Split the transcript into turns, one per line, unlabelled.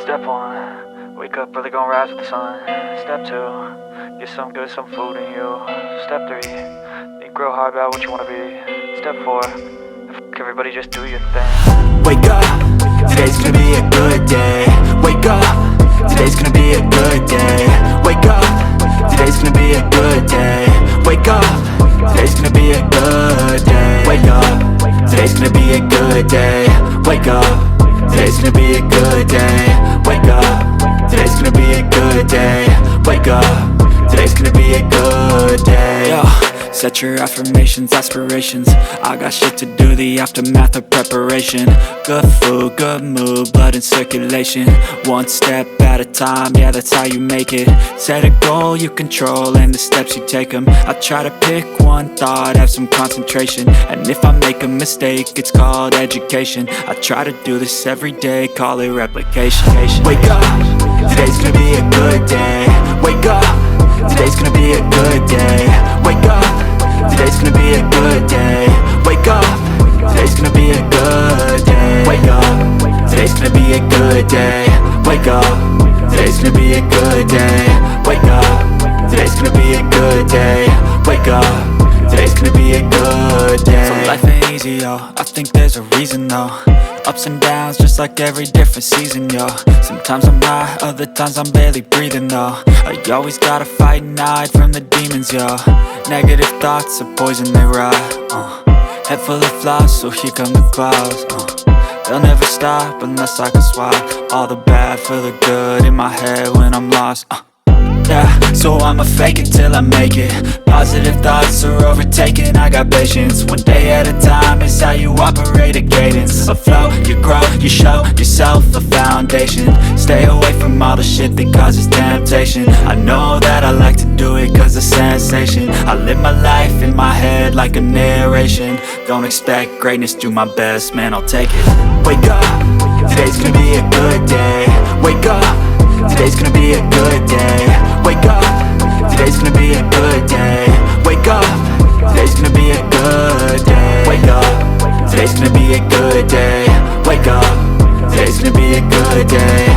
Step 1, wake up early, gonna rise with the sun. Step 2, get some good, some food in you. Step 3, think real hard about what you wanna be. Step 4, fuck everybody, just do your thing.
Wake up, today's gonna be a good day. Wake up, today's gonna be a good day. Wake up, today's gonna be a good day. Wake up, today's gonna be a good day. Wake up, today's gonna be a good day. Wake up, today's gonna be a good day. Wake up, today's gonna be a good day. Wake up, today's gonna be a good day. Yo, set your affirmations, aspirations. I got shit to do, the aftermath of preparation. Good food, good mood, blood in circulation. One step at a time, yeah, that's how you make it. Set a goal you control and the steps you take them. I try to pick one thought, have some concentration. And if I make a mistake, it's called education. I try to do this every day, call it replication. Wake up, today's gonna be a good day. Wake up, today's gonna be a good day. Wake up, today's gonna be a good day. Wake up, today's gonna be a good day. Wake up, today's gonna be a good day. Wake up, today's gonna be a good day. Wake up, today's gonna be a good day. Wake up, today's gonna be a good day. So life ain't easy, yo, I think there's a reason though. Ups and downs, just like every different season, yo. Sometimes I'm high, other times I'm barely breathing, though. I always gotta fight and hide from the demons, yo. Negative thoughts are poison, they rot. Head full of flies, so here come the clouds. They'll never stop unless I can swap all the bad for the good in my head when I'm lost. Yeah, so I'ma fake it till I make it. Positive thoughts are overtaken, I got patience. One day at a time is how you operate a cadence. A flow, you grow, you show yourself a foundation. Stay away from all the shit that causes temptation. I know that I like to do it cause it's sensation. I live my life in my head like a narration. Don't expect greatness, do my best, man, I'll take it. Wake up, today's gonna be a good day. Wake up, today's gonna be a good day. Wake up, today's gonna be a good day. Wake up, today's gonna be a good day. Wake up, today's gonna be a good day. Wake up, today's gonna be a good day.